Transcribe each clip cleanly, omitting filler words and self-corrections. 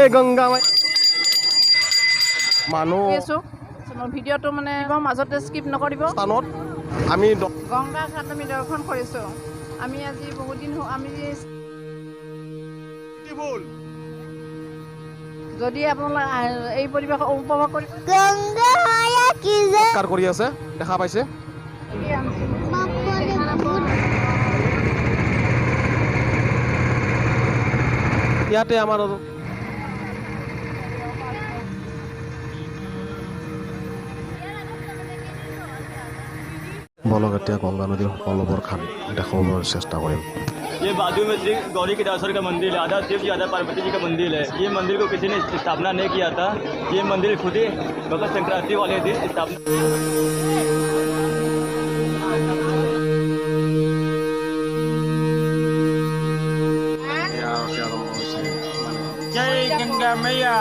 जय गंगा মানুহ ভিডিঅ'টো মানে মাজতে স্কিপ নকৰিব। স্থানত আমি গংগা ঘাট আমি দৰ্শন কৰিছোঁ। আমি আজি বহুত দিন আমি যদি আপোনালোক এই পৰিৱেশ উপভোগ কৰি গংগা মায়া কি যে কৰি আছে দেখা পাইছে। ইয়াতে আমাৰ বলক এতিয়া গংগা নদীৰ সকলোবোৰ ঘাট দেখাবলৈ চেষ্টা কৰিম। ये बाजू में श्री गौरी केदारेश्वर का मंदिर है, आधा शिव जी आधा पार्वती जी का मंदिर है। ये मंदिर को किसी ने स्थापना नहीं किया था, ये मंदिर खुद ही मकर संक्रांति वाले दिन स्थापना। जय गंगा मैया,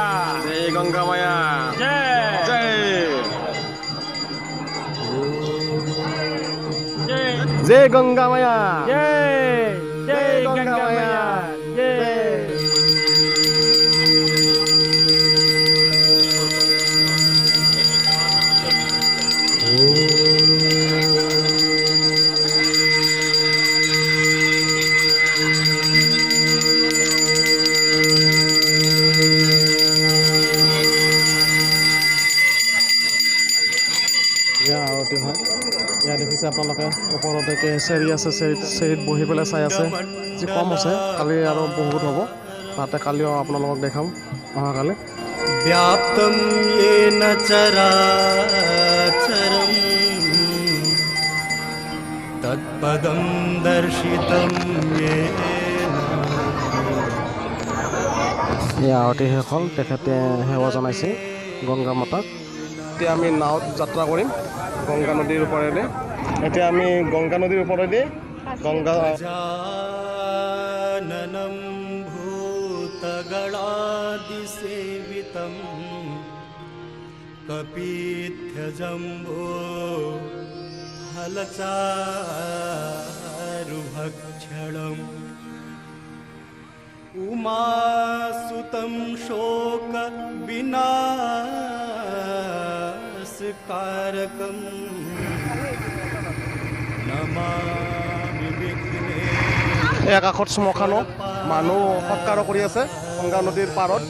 जय गंगा मैया, जय जय जय जय गंगा मैया, जय जय गंगा मैया, जय। আৰতি হয়। ইয়াত দেখিছে আপোনালোকে ওপৰতে চেৰি আছে, চেৰিত বহি পেলাই চাই আছে। যি কম আছে, কালি আৰু বহুত হ'ব। তাতে কালিও আপোনালোকক দেখাম অহাকালি। व्याप्तं येन चराचरं तत्पदं दर्शितं येन। এই আৰতি শেষ হ'ল, তেখেতে সেৱা জনাইছে গংগা মাতাক। এতিয়া আমি নাৱত যাত্ৰা কৰিম গংগা নদীৰ ওপৰেৰে। এতিয়া আমি গংগা নদীৰ ওপৰেদি গংগা गजाननं भूतगणादिसेवितं कपीत्यजम्बो फलचारुभक्षणम् उमासुतं शोकविनाशकारकं नमामि विघ्नेश्वरं। এই আকাশত শ্মশানো মানুহ সৎকাৰ কৰি আছে গংগা নদীৰ পাৰত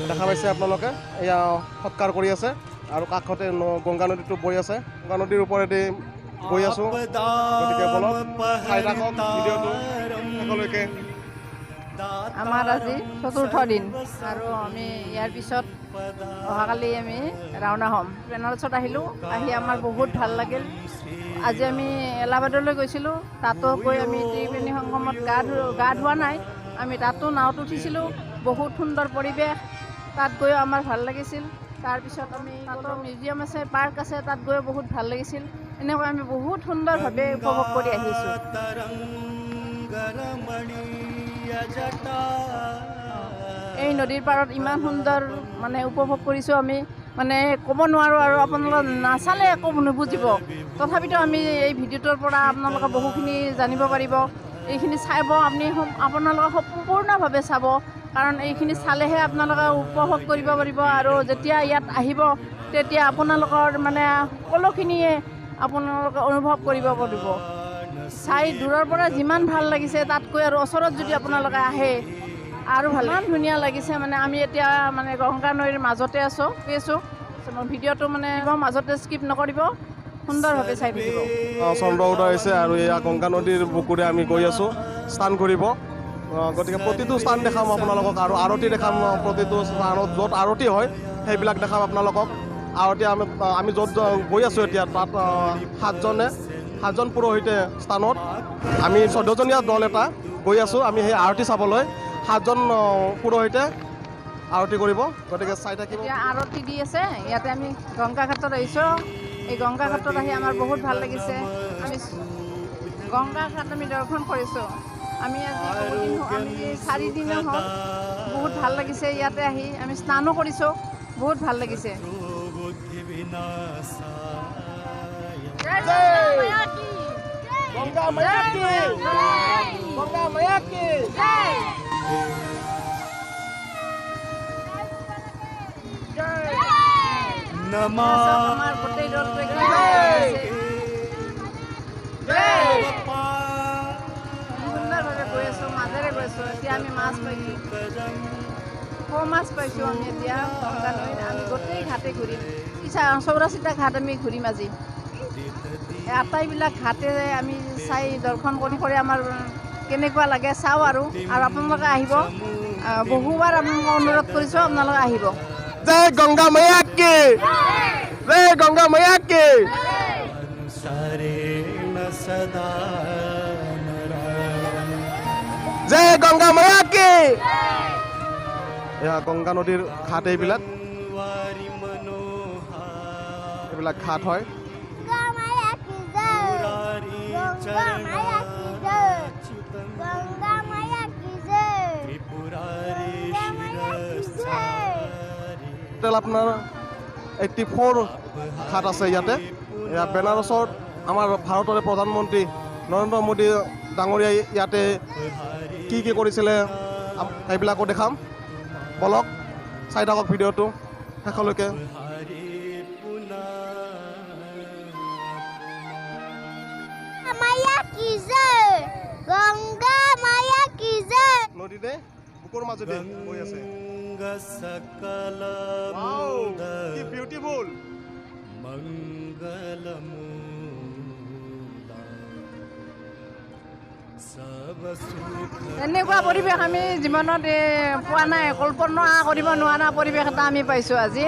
দেখা পাইছে আপোনালোকে। এয়া সৎকাৰ কৰি আছে আৰু কাষতে গংগা নদীটো বৈ আছে। গংগা নদীৰ ওপৰেদি গৈ আছোঁ। গতিকে বলক চাই থাকক ভিডিঅ'টো শেষলৈকে। আমাৰ আজি চতুৰ্থ দিন আৰু আমি ইয়াৰ পিছত অহাকালি আমি ৰাওনা হ'ম। বেনাৰছত আহিলোঁ, আহি আমাৰ বহুত ভাল লাগিল। আজি আমি এলাহাবাদলৈ গৈছিলোঁ, তাতো গৈ আমি ত্ৰিবেণী সংগমত গা ধোৱা নাই, আমি তাতো নাৱত উঠিছিলোঁ। বহুত সুন্দৰ পৰিৱেশ, তাত গৈও আমাৰ ভাল লাগিছিল। তাৰপিছত আমি তাতো মিউজিয়াম আছে, পাৰ্ক আছে, তাত গৈও বহুত ভাল লাগিছিল। এনেকৈ আমি বহুত সুন্দৰভাৱে উপভোগ কৰি আহিছোঁ। এই নদীৰ পাৰত ইমান সুন্দৰ মানে উপভোগ কৰিছোঁ আমি, মানে ক'ব নোৱাৰোঁ আৰু আপোনালোকে নাচালে একো নুবুজিব। তথাপিতো আমি এই ভিডিঅ'টোৰ পৰা আপোনালোকে বহুখিনি জানিব পাৰিব। এইখিনি চাব, আপোনালোকে সম্পূৰ্ণভাৱে চাব, কাৰণ এইখিনি চালেহে আপোনালোকে উপভোগ কৰিব পাৰিব। আৰু যেতিয়া ইয়াত আহিব তেতিয়া আপোনালোকৰ মানে সকলোখিনিয়ে আপোনালোকে অনুভৱ কৰিব পাৰিব। চাই দূৰৰ পৰা যিমান ভাল লাগিছে তাতকৈ আৰু ওচৰত যদি আপোনালোকে আহে আৰু ভাল। ইমান ধুনীয়া লাগিছে, মানে আমি এতিয়া মানে গংগা নদীৰ মাজতে আছোঁ। ভিডিঅ'টো মানে মাজতে স্কিপ নকৰিব, সুন্দৰভাৱে চাই থাকিব। চন্দ্ৰ উদয় হৈছে আৰু এয়া গংগা নদীৰ বুকুৰে আমি গৈ আছোঁ স্নান কৰিব। গতিকে প্ৰতিটো স্থান দেখাম আপোনালোকক আৰু আৰতি দেখাম। প্ৰতিটো স্থানত য'ত আৰতি হয় সেইবিলাক দেখাম আপোনালোকক। আৰতি আমি য'ত গৈ আছোঁ এতিয়া তাত সাতজন পুৰোহিতে স্থানত আমি 14জনীয়া দল এটা গৈ আছোঁ। আমি সেই আৰতি চাবলৈ 7জন পুৰোহিতে আৰতি কৰিব। গতিকে চাই থাকিব। এতিয়া আৰতি দি আছে। ইয়াতে আমি গংগা ঘাটত আহিছোঁ। এই গংগা ঘাটত আহি আমাৰ বহুত ভাল লাগিছে। আমি গংগা ঘাট আমি দৰ্শন কৰিছোঁ। আমি আজি বহুত দিন আমি 4 দিনে হ'ল, বহুত ভাল লাগিছে ইয়াতে আহি। আমি স্নানো কৰিছোঁ, বহুত ভাল লাগিছে। গংগা মায়া কি, গংগা মায়া কি। नमा আমাৰ গোটেই দলটো একদম সুন্দৰভাৱে গৈ আছোঁ, মাজেৰে গৈছোঁ। এতিয়া আমি মাছ পাইছোঁ, সৌ মাছ পাইছোঁ আমি এতিয়া গংগা নৈত। আমি গোটেই ঘাটে ঘূৰিম, 84টা ঘাট আমি ঘূৰিম আজি। আটাইবিলাক ঘাটে আমি চাই দৰ্শন কৰি আমাৰ কেনেকুৱা লাগে চাওঁ আৰু আপোনালোকে আহিব। বহুবাৰ আপোনালোকক অনুৰোধ কৰিছোঁ, আপোনালোকে আহিব। জয় গংগা मैया की, জয় গংগা मैया की। अनुसारेण सदा नारायण জয় গংগা मैया की। এয়া গংগা নদীৰ ঘাট এইবিলাক, वारि मनोहार এইবিলাক ঘাট হয়। गंगा मैया की जय, मुरारी गंगा मैया की जय, चरणाच्युतं गंगा मैया की जय, त्रिपुरारी गंगा मैया की जय। शिरसारी টোটেল আপোনাৰ 84 ঘাট আছে ইয়াতে। এয়া বেনাৰসত আমাৰ ভাৰতৰে প্ৰধানমন্ত্ৰী নৰেন্দ্ৰ মোদী ডাঙৰীয়াই ইয়াতে কি কি কৰিছিলে সেইবিলাকো দেখাম। বলক চাই থাকক ভিডিঅ'টো শেষলৈকে। हरे पुनः गंगा मैया की जय, गंगा मैया की जय। নদীতে বুকুৰ মাজেদি গৈ আছে। गंगा सकल Wow, কি বিউটিফুল। मंगलमूला सब सुख এনেকুৱা পৰিৱেশ আমি জীৱনত পোৱা নাই, কল্পনা কৰিব নোৱাৰা পৰিৱেশ এটা আমি পাইছোঁ আজি।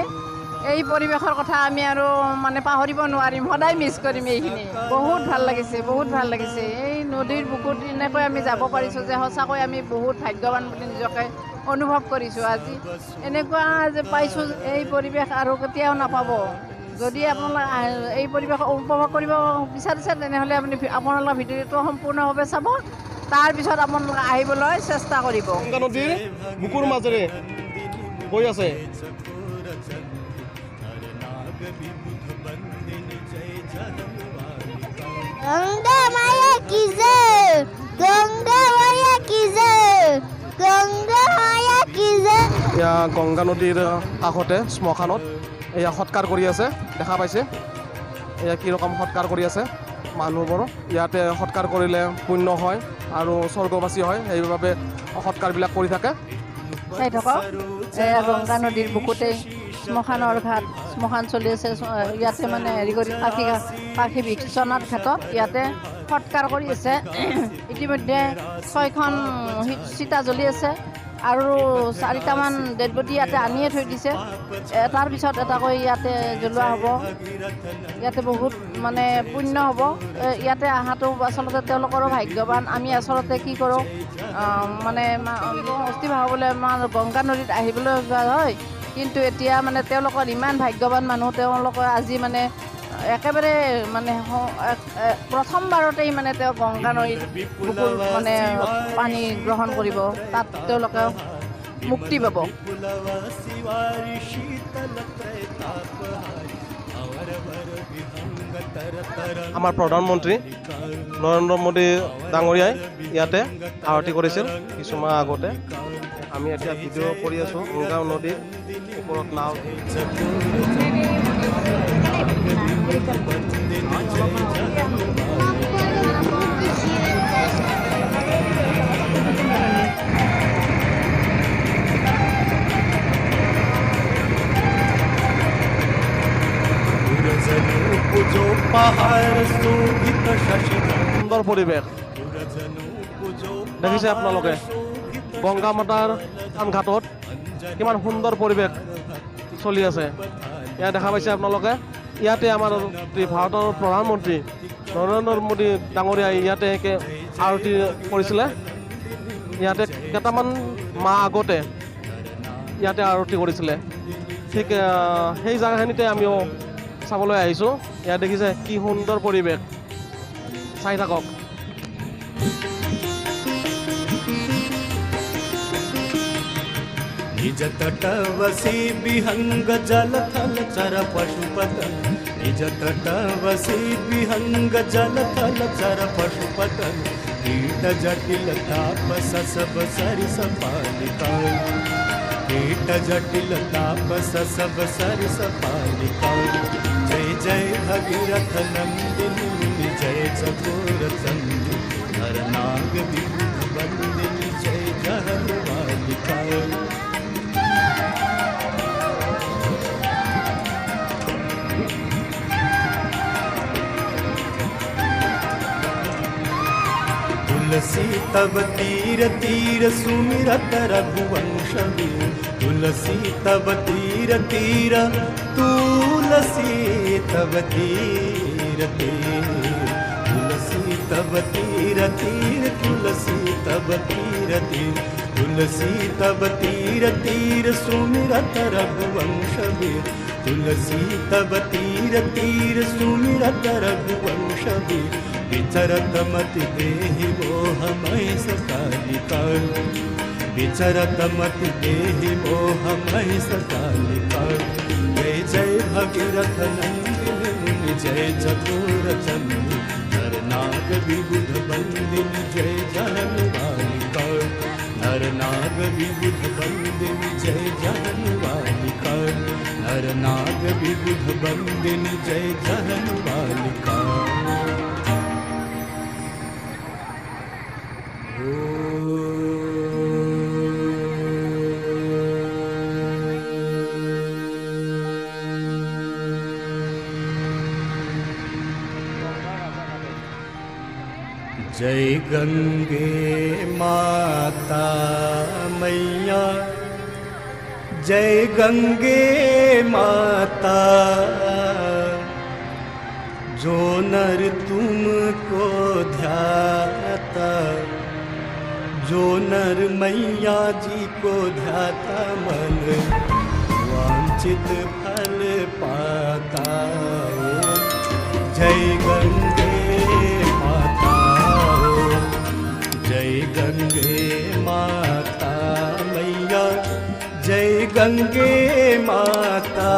এই পৰিৱেশৰ কথা আমি আৰু মানে পাহৰিব নোৱাৰিম, সদায় মিছ কৰিম এইখিনি। বহুত ভাল লাগিছে, বহুত ভাল লাগিছে। এই নদীৰ বুকুত এনেকৈ আমি যাব পাৰিছোঁ যে সঁচাকৈ আমি বহুত ভাগ্যৱান বুলি নিজকে অনুভৱ কৰিছোঁ আজি। এনেকুৱা যে পাইছোঁ, এই পৰিৱেশ আৰু কেতিয়াও নাপাব। যদি আপোনালোকে এই পৰিৱেশ উপভোগ কৰিব বিচাৰিছে তেনেহ'লে আপোনালোকৰ ভিডিঅ'টো সম্পূৰ্ণভাৱে চাব, তাৰপিছত আপোনালোকে আহিবলৈ চেষ্টা কৰিব। গংগা নদীৰ বুকুৰ মাজেৰে গৈ আছে। गंगा मैया की जय, गंगा मैया की जय, गंगा मैया की जय। এয়া গংগা নদীৰ কাষতে শ্মশানত এয়া সৎকাৰ কৰি আছে, দেখা পাইছে। এয়া কি ৰকম সৎকাৰ কৰি আছে মানুহবোৰ। ইয়াতে সৎকাৰ কৰিলে পুণ্য হয় আৰু স্বৰ্গবাসী হয়, সেইবাবে সৎকাৰবিলাক কৰি থাকে। চাই থাকক, এয়া গংগা নদীৰ বুকুতেই শ্মশানৰ ঘাট, শ্মশান চলি আছে। ইয়াতে মানে হেৰি কৰি পাখি বিশ্বনাথ ঘাটত ইয়াতে সৎকাৰ কৰি আছে। ইতিমধ্যে 6খন চিতা জ্বলি আছে আৰু 4টামান ডেড বডি ইয়াতে আনিয়ে থৈ দিছে। এটাৰ পিছত এটাকৈ ইয়াতে জ্বলোৱা হ'ব। ইয়াতে বহুত মানে পুণ্য হ'ব। ইয়াতে অহাটো আচলতে তেওঁলোকৰো ভাগ্যৱান। আমি আচলতে কি কৰোঁ, মানে অস্থি ভাৱলৈ আমাৰ গংগা নদীত আহিবলৈ যোৱা হয়, কিন্তু এতিয়া মানে তেওঁলোকৰ ইমান ভাগ্যৱান মানুহ, তেওঁলোকে আজি মানে একেবাৰে মানে প্ৰথমবাৰতেই মানে তেওঁ গংগা নদীৰ বুকুৰ মানে পানী গ্ৰহণ কৰিব, তাত তেওঁলোকে মুক্তি পাব। पुलवासी वारी शीतल त्रैतापहारी अवरवर विहंग तर तर আমাৰ প্ৰধানমন্ত্ৰী নৰেন্দ্ৰ মোদী ডাঙৰীয়াই ইয়াতে আৰতি কৰিছিল কিছুমান আগতে। আমি এতিয়া ভিডিঅ' কৰি আছোঁ গংগা নদীৰ ওপৰত নাও। पूजो पहाड़ शोभित शशिधर সুন্দৰ পৰিৱেশ पूजो দেখিছে আপোনালোকে। গংগা মাতাৰ থান ঘাটত কিমান সুন্দৰ পৰিৱেশ চলি আছে। ইয়াত দেখা পাইছে আপোনালোকে। ইয়াতে আমাৰ ভাৰতৰ প্ৰধানমন্ত্ৰী নৰেন্দ্ৰ মোদী ডাঙৰীয়াই ইয়াতে আৰতি কৰিছিলে। ইয়াতে কেইটামান মাহ আগতে ইয়াতে আৰতি কৰিছিলে। ঠিক সেই জেগাখিনিতে আমিও চাবলৈ আহিছোঁ। ইয়াত দেখিছে কি সুন্দৰ পৰিৱেশ, চাই থাকক। निज तटवसी विहंग जल थल चर पशुपत निज तटवसी विहंग जल थल चर पशुपत कीट जटिल ताप सब सरिस पालिका कीट जटिल तापस सब सरस पालिका जय जय भगीरथ नंदिनी जय चकोर चंदी हर नाग विबुध बंदिनी जय जहलवालिका तुलसी तब तीर तीर सुमिरत रघुवंश वीर तुलसी तब तीर तीर तुलसी तब तीर तीर तुलसी तब तीर तीर तुलसी तब तीर तीर तुलसी तब तीर तीर सुमिरत रघुवंश वीर तुलसी तब तीर तीर सुमिरत रघुवंश वीर विचरत मति देहि मोह मय सकालिका विचरत मति देहि मोह मय सकालिका जय जय भगीरथ नंदिनी जय चकोर चंदी नर नाग विबुध बंदिनी जय जहलवालिका नर नाग विबुध बंदिनी जय जहलवालिका नर नाग विबुध बंदिनी जय जहलवालिका जय गंगे माता मैया जय गंगे माता जो नर तुमको ध्याता जो नर मैया जी को ध्याता मन वांछित फल पाता जय गंगे माता जय गंगे माता मैया जय गंगे माता